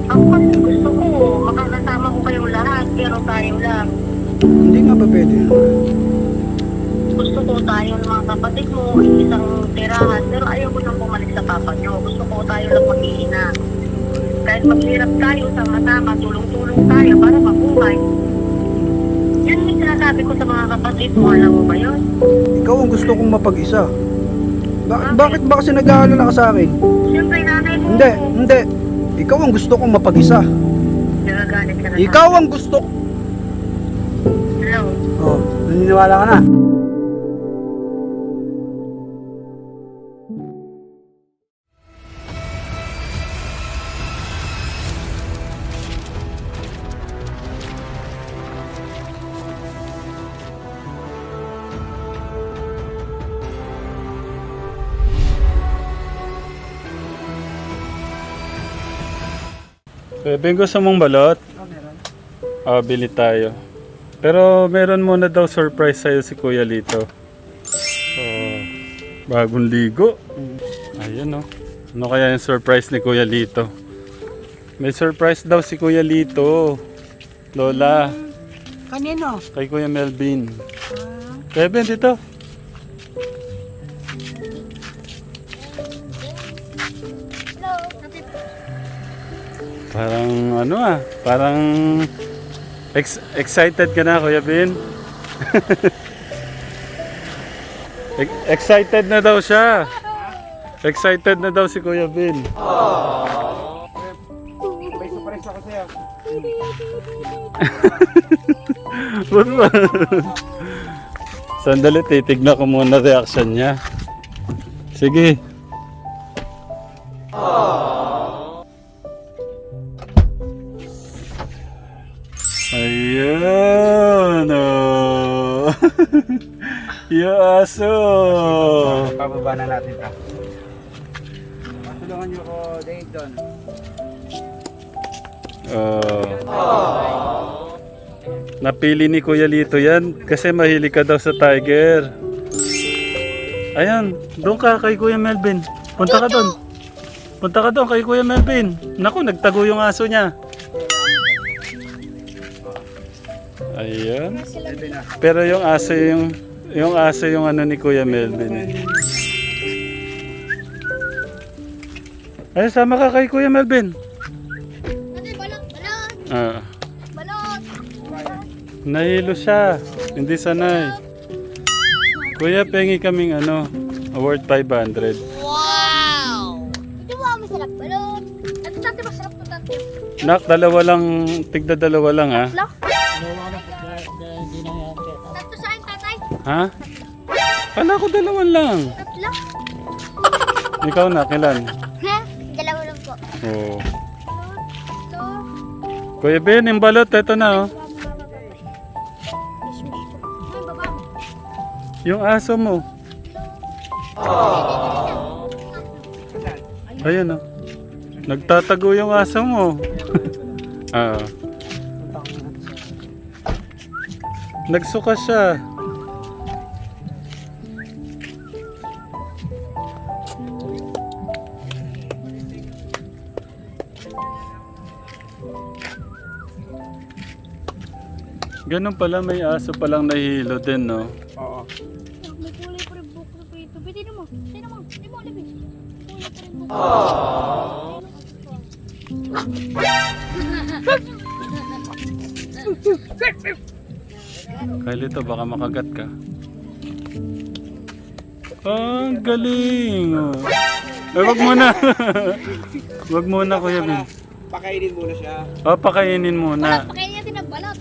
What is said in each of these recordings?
Ako kasi gusto ko, makakasama ko kayong lahat, pero tayo lang. Hindi nga ba pwede? Gusto ko tayo ng mga kapatid mo, isang tirahan, pero ayaw ko nang bumalik sa papa nyo. Gusto ko tayo lang mag-iina. Kahit maghirap tayo, sama-sama, tulong-tulong tayo para mabuhay. Yan yung sinasabi ko sa mga kapatid mo, alam mo ba yun? Ikaw ang gusto kong mapag-isa. Bakit ba kasi nag-aalala ka sa akin? Siyempre nanay mo. Hindi. Ikaw ang gusto kong mapag-isa. Nagagalit ka na. Ikaw ang gusto. Hello? Oh, naniniwala ka na? Ben, gusto mong balot? Bili tayo. Pero meron muna daw surprise sa'yo si Kuya Lito. Bagong ligo. Ayun, oh. Ano kaya yung surprise ni Kuya Lito? May surprise daw si Kuya Lito. Lola. Kanino? Kay Kuya Melvin. Kuya Ben, dito. Parang ano parang excited ka na, Kuya Ben. Excited na daw siya. Excited na daw si Kuya Ben. May surprise ako sa'yo. Ba't ba? Sandali, titignan ko muna reaction niya. Sige. Ayun, oh. Yung aso. Pababa na natin ito. Tulungan niyo ko, Dave, doon. Napili ni Kuya Lito yan kasi mahilig ka daw sa tiger. Ayan, doon ka kay Kuya Melvin. Punta ka doon. Punta ka doon kay Kuya Melvin. Naku, nagtago yung aso niya. Ayan. Pero yung aso yung ano ni Kuya Melvin. Ay, sama ka kay Kuya Melvin. Ah. Nahilo siya. Hindi sanay. Kuya, pengi kaming award 500. Ito ba masarap balot? Ito dati masarap to dati. Nak, tigda dalawa lang ha. Tatlo saan tatay? Ha? Kala ko dalawan lang. Tatlo? Ikaw na, kailan? Ha? Dalawa lang po. Oo. Ito. Kuya Ben, yung balot, ito na oh. Ay, baba. Yung aso mo. Ayan oh. Nagtatago yung aso mo. Nagsuka siya. Ganun pala, may aso palang nahihilo din, no? Oo. May kulay pa rin buhok na po ito. Pwede mo. Sino mo? Hindi mo alibis. Kulay pa rin buhok. Kaya Lito, baka makagat ka. Ang galing! Oh. Ay, wag muna. Wag muna, Kuya Ben. Pakainin muna siya. Pakainin muna. Pakainin natin ng balot.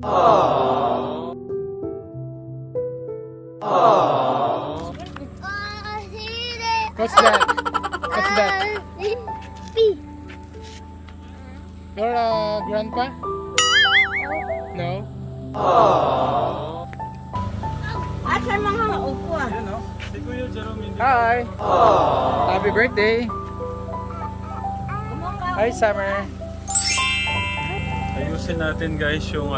What's that? What's that? You're a grandpa? No? Asan mga upuan? Yan o. Si Kuya Jerome hindi. Hi! Happy birthday! Hi, Summer! Ayusin natin guys yung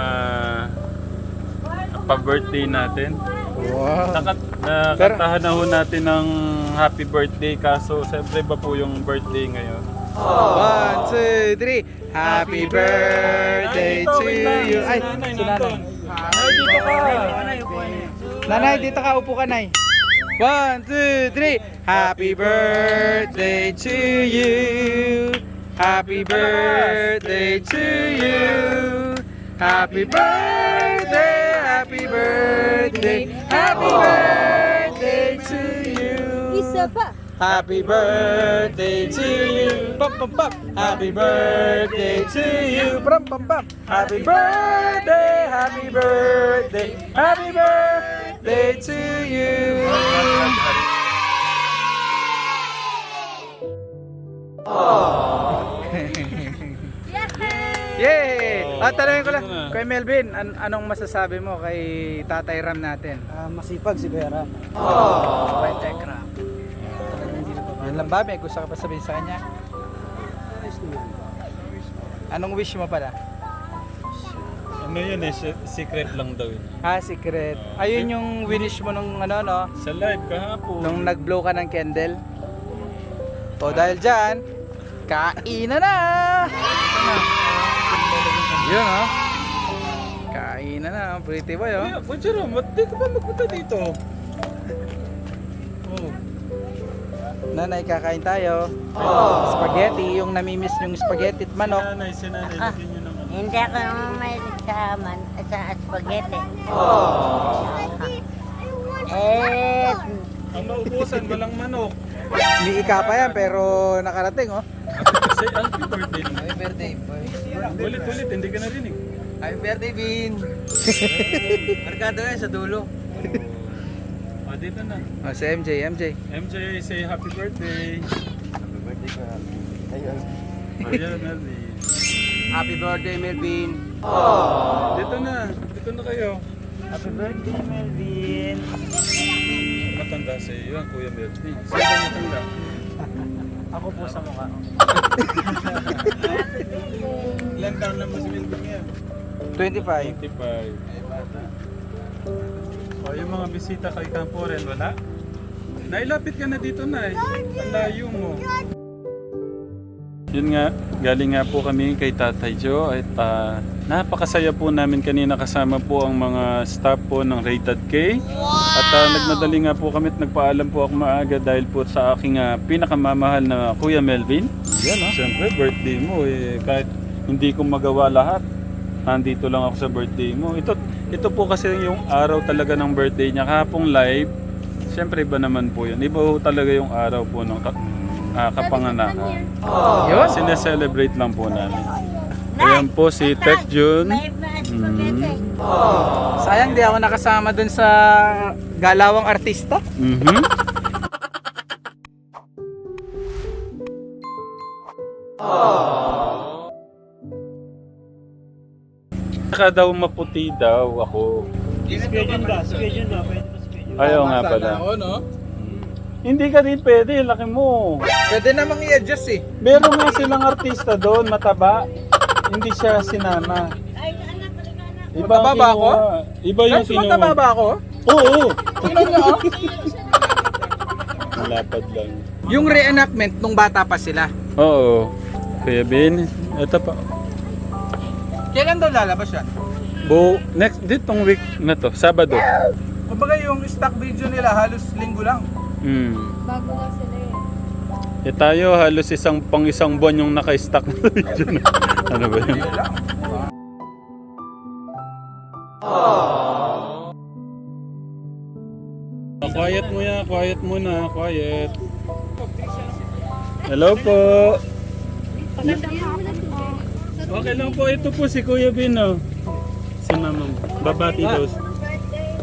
pa-birthday natin. Wow! Nakantahan na ho natin ng happy birthday kaso siyempre ba po yung birthday ngayon? 1, 2, 3! Happy birthday to you! Ay, si Nanay. Ay, dito ka! Nanay, dito ka. Upo ka, Nay. 1, 2, 3! Happy birthday to you! Happy birthday to you! Happy birthday! Happy birthday! Happy birthday to you! Isa pa. Happy birthday to you! Pop, pop, pop! Happy birthday to you! Pram, pam, pam! Happy birthday! Happy birthday! Happy birthday to you! Yay! Tanungin ko lang, Kuya Melvin, anong masasabi mo kay Tatay Ram natin? Masipag si Kuya Ram. Right, Ram. Yan lang ba? May gusto ka pa sabihin sa kanya? Anong wish mo pala? Ano yun eh, secret lang daw yun. Secret. Ayun yung winish mo nung ano, no? Sa live kahapon. Nung nag-blow ka ng candle. O dahil dyan, kainan na! Yun, no? Kainan na, pretty boy, oh. Kuya Jerome, ba't di ka ba magpunta dito? Oh. Nanay, kakain tayo. Spaghetti, yung namimiss yung spaghetti at manok. Si nanay, lagyan nyo ng ano. Hindi ako may sa spaghetti. Ang maubusan, walang manok. May ika pa yan, pero nakarating, oh. Say happy birthday. Happy birthday, boy. Ulit-ulit, hindi ka narinig. Happy birthday, Bin. Markado yan sa dulo. Oh, dito na. Oh, si MJ. MJ, say happy birthday. Happy birthday ka. Ayun. Ayan, Melvin. Happy birthday, Melvin. Dito na kayo. Happy birthday, Melvin. Matanda sa iyo, ang Kuya Melvin. Sino ba matanda? Ako po sa mukha. Ilan taon naman si Melvin yan? 25. 25. O yung mga bisita kay Camporen, wala? Nailapit ka na dito na eh. Ang layo mo. Yun nga, galing nga po kami kay Tatay Joe at napakasaya po namin kanina kasama po ang mga staff po ng Rated K. At nagmadali nga po kami at nagpaalam po ako maaga dahil po sa aking pinakamamahal na Kuya Melvin. Yan siyempre birthday mo eh, kahit hindi ko magawa lahat. Nandito lang ako sa birthday mo. Ito po kasi yung araw talaga ng birthday niya. Kahapong live, siyempre iba naman po yun. Iba po talaga yung araw po ng kapanganakan. Yun? Sineselebrate lang po namin. Ayan po si Tech Jun. Sayang di ako nakasama dun sa galawang artista. Saka daw maputi daw ako. Schedule ba? Ayaw nga pala. Oo, no? Hindi ka din pwede, laki mo. Pwede namang i-adjust eh. Meron nga silang artista doon, mataba. Hindi siya sinama. Iba ang Mataba ba ako? kinuha. Iba yung Mas kinuha. mataba ba ako? Oo. Tingnan nyo, oh. Malapad lang. Yung reenactment nung bata pa sila. Oo. Kuya Ben, ito pa. Kailan daw lalabas yan? Next, ditong week na to, Sabado. Kumbaga yung stock video nila halos linggo lang. Bago lang sila eh. Tayo halos isang buwan yung naka-stock na video na. Ano ba yun? Quiet mo yan, quiet muna, quiet. Hello po. Okay lang po, ito po si Kuya Bin. Oh. Si mama mo. Babati daw. Birthday.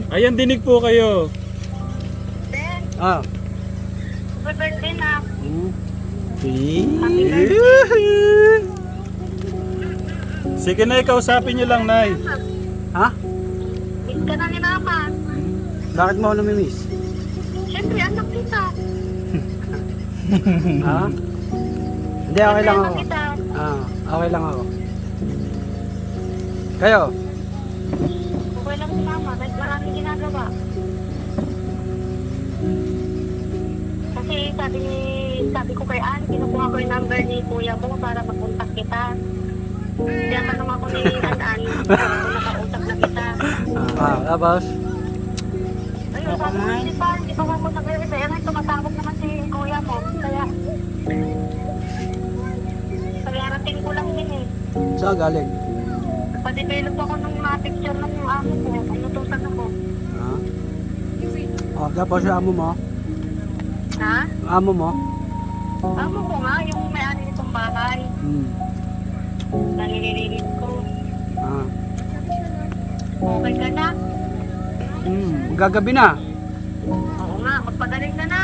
Ayan, dinig po kayo. Ben, Ah. happy birthday na. Sige na, kausapin niyo lang, Nay. Ha? Miss ka na ni Mama. Bakit mo ako namimiss? Siyempre, anak kita. Ha? Hindi, okay lang Siyempre, ako. anak kita. Ah, okay lang ako. Kayo? Okay lang si Mama. Dahil maraming ginagawa. Kasi sabi ko kay Ann, kinukuha ko yung number ni Kuya mo para mag-contact kita. Kaya tanong ako ni Ann, kung nakausap na kita. Tapos? Ayun, sabi ko, hindi pa ako nag-review. Kaya nga, tumatawag naman si Kuya mo. Kaya rating ko lang din eh. Saan galing? Pa-develop ako ng mga picture ng amo ko. Inutusan ako. Ha? Oh, tapos yung amo mo? Ha? Amo mo? Amo ko nga, yung may-ari nitong bahay. Nalilinis ko. Ah. Okay ka na? Gagabi na. Oo nga, magpagaling ka na.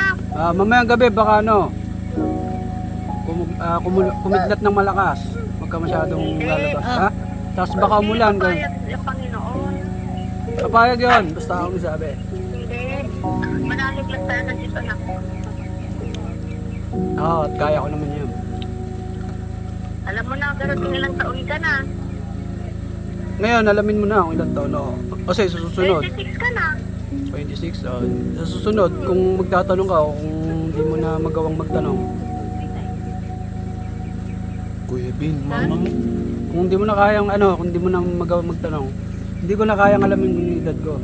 Mamayang gabi baka ano, kumidlat ng malakas. Huwag ka masyadong lalabas. Ha? Tapos baka umulan. Papayag yung Panginoon. Kapayag yun. Basta ako sabi. Hindi. Manalig lang tayo ng Diyos, anak ko. Oo, at kaya ko naman yun. Alam mo na, darating ilang taon ka na. Ngayon, alamin mo na kung ilang taon ako. Kasi sa susunod, 26 ka na. 26, sa susunod, kung magtatanong ka o kung hindi mo na magawang magtanong, Kuya Bin, mama mo. kung hindi mo na kayang kung hindi mo na magawang magtanong, hindi ko na kayang alamin yung edad ko.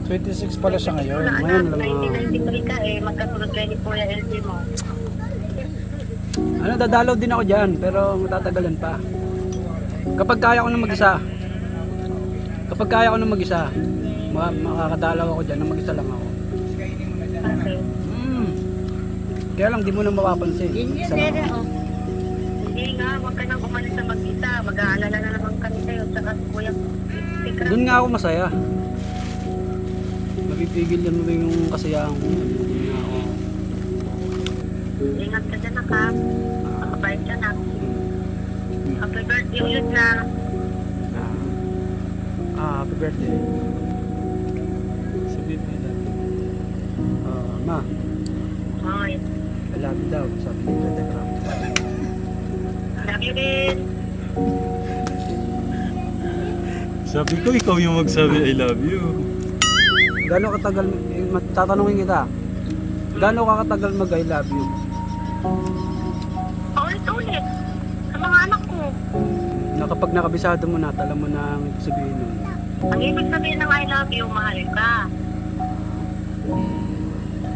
26 pala siya ngayon. Wala Ngayon, anak, alam mo. 1993 ka eh. Magkasunod kayo ni Kuya LG mo. Dadalaw din ako dyan, pero matatagalan pa. Kapag kaya ko na mag-isa, makakadalaw ako dyan, na mag-isa lang ako. Okay. Kaya lang, di mo na mapapansin. Isa lang ako. oh. Hindi nga, huwag ka nang umalis sa mag-isa. Mag-aalala na naman kami sa'yo. Tsaka si Kuya Sikra. Doon nga ako masaya. Mapipigil yan mo yung kasiyahan ko. Doon nga ako. Ingat ka dyan, ha? Makabait ka na. Happy birthday ulit na. Happy birthday. Sabihin mo na. Ma, Okay. I love you daw. Sabi ni Telegram. Love you din. Sabi ko, ikaw yung magsabi, I love you. Gano'ng katagal, tatanungin kita, gano'ng kakatagal mag I love you? Ulit-ulit. Sa mga anak ko. Na kapag nakabisado mo na, alam mo na ang ibig sabihin nun. Ang ibig sabihin ng I love you, mahal ka.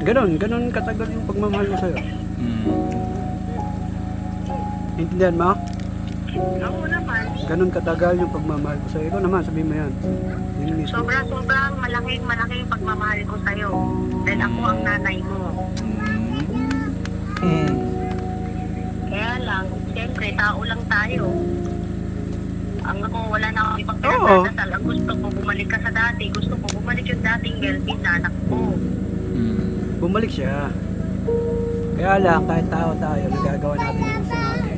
Ganon katagal yung pagmamahal ko sa'yo. Intindihan mo? Oo naman. Ganon katagal yung pagmamahal ko sa'yo. Ikaw naman, sabihin mo yan. Yun mismo. Sobrang malaking pagmamahal ko sa'yo. Dahil ako ang nanay mo. Kaya lang, siyempre, tao lang tayo. Ang ako, wala na akong ibang pinagdadasal. Ang gusto ko, bumalik ka sa dati. Gusto ko, bumalik yung dating Melvin na anak ko. Bumalik siya. Kaya lang, kahit tao tayo, nagagawa natin yung gusto natin.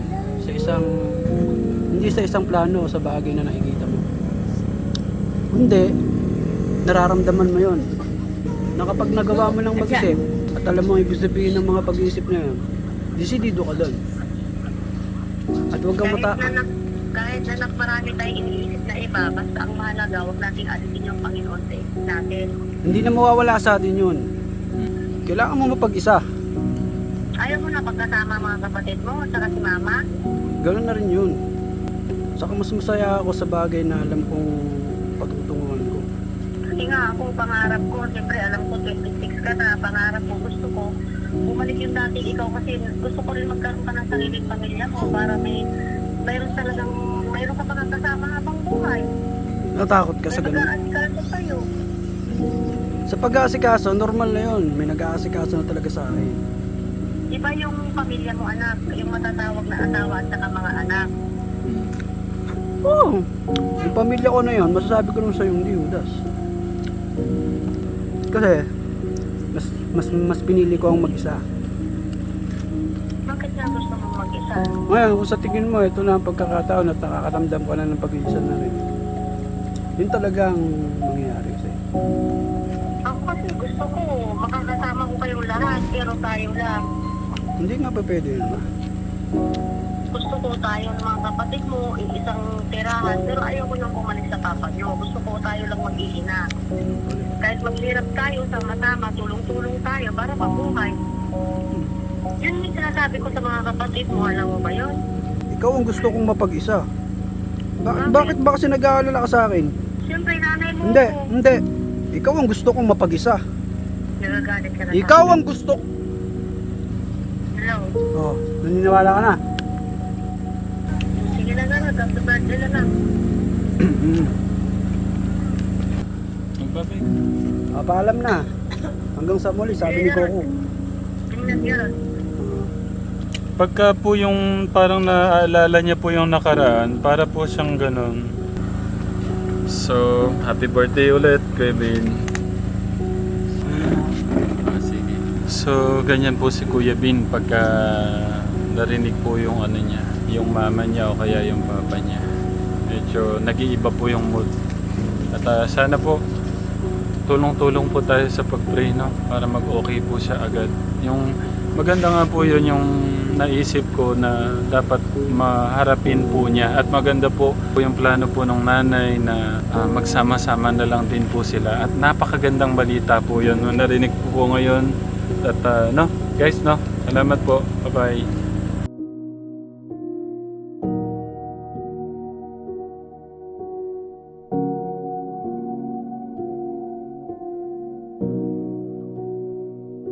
Hindi sa isang plano, sa bagay na nakikita mo. Hindi, nararamdaman mo yon. Na kapag nagawa mo ng mag-isip, at alam mo ibig sabihin ng mga pag-iisip na yun, desidido ka doon. At huwag kang Kahit na marami tayong iniisip na iba, basta ang mahalaga, huwag nating alisin yung Panginoon sa isip natin. Hindi na mawawala sa atin yun. Kailangan mo mapag-isa. Ayaw mo na pagkasama mga kapatid mo, saka si Mama? Ganoon na rin yun. Saka mas masaya ako sa bagay na alam kong patutunguhan ko. Kasi nga ako, pangarap ko, siyempre alam ko 26 ka na, pangarap ko, gusto ko, bumalik yung dating ikaw kasi gusto ko rin magkaroon ka ng sariling pamilya mo para mayroon ka pang kasama habang buhay. Natakot ka sa May ganun. mag-aasikaso sa'yo. Sa pag-aasikaso, normal na yun. May nag-aasikaso na talaga sa akin. Iba yung pamilya mo anak, yung matatawag na asawa at saka mga anak. Oo. Yung pamilya ko na yun, masasabi ko naman sa'yo hindi Judas. Kasi, mas pinili ko ang mag-isa. Bakit nga gusto mong mag-isa? Ngayon, kung sa tingin mo, ito na ang pagkakataon at nakakaramdam ka na ng pag-iisa na rin. Yun talagang mangyayari sa'yo. Ako kasi gusto ko, makakasama ko kayong lahat, pero tayo lang. Hindi nga pa pwede yun, ma. Gusto ko tayo ng mga kapatid mo, isang tirahan, pero ayaw ko nang bumalik sa papa nyo. Gusto ko tayo lang mag-iina. Kahit maghirap tayo, sama-sama, tulong-tulong tayo para mabuhay. Yun yung sinasabi ko sa mga kapatid mo, alam mo ba yun? Ikaw ang gusto kong mapag-isa. Bakit ba kasi nag-aalala ka sa akin? Siyempre, nanay mo Hindi, ko. hindi. Ikaw ang gusto kong mapag-isa. Nagagalit ka na. Ikaw ang gusto... Hello? Oh, naniniwala ka na? Sige na nga, happy birthday na lang. Magbabay. Paalam na. Hanggang sa muli, sabi ni Coco. Tingnan yun. Pagka po yung parang naaalala niya po yung nakaraan, para po siyang ganun. So, happy birthday ulit, Kuya Bin. Sige. So, ganyan po si Kuya Bin pagka narinig po yung ano niya, yung mama niya o kaya yung papa niya. Medyo nag-iiba po yung mood. At sana po, tulong-tulong po tayo sa pag-pray, no? Para mag-okay po siya agad. Yung maganda nga po yun yung naisip ko na dapat maharapin po niya. At maganda po yung plano po ng nanay na magsama-sama na lang din po sila. At napakagandang balita po yun. Narinig po ngayon. At no, guys, no? Salamat po. Bye-bye.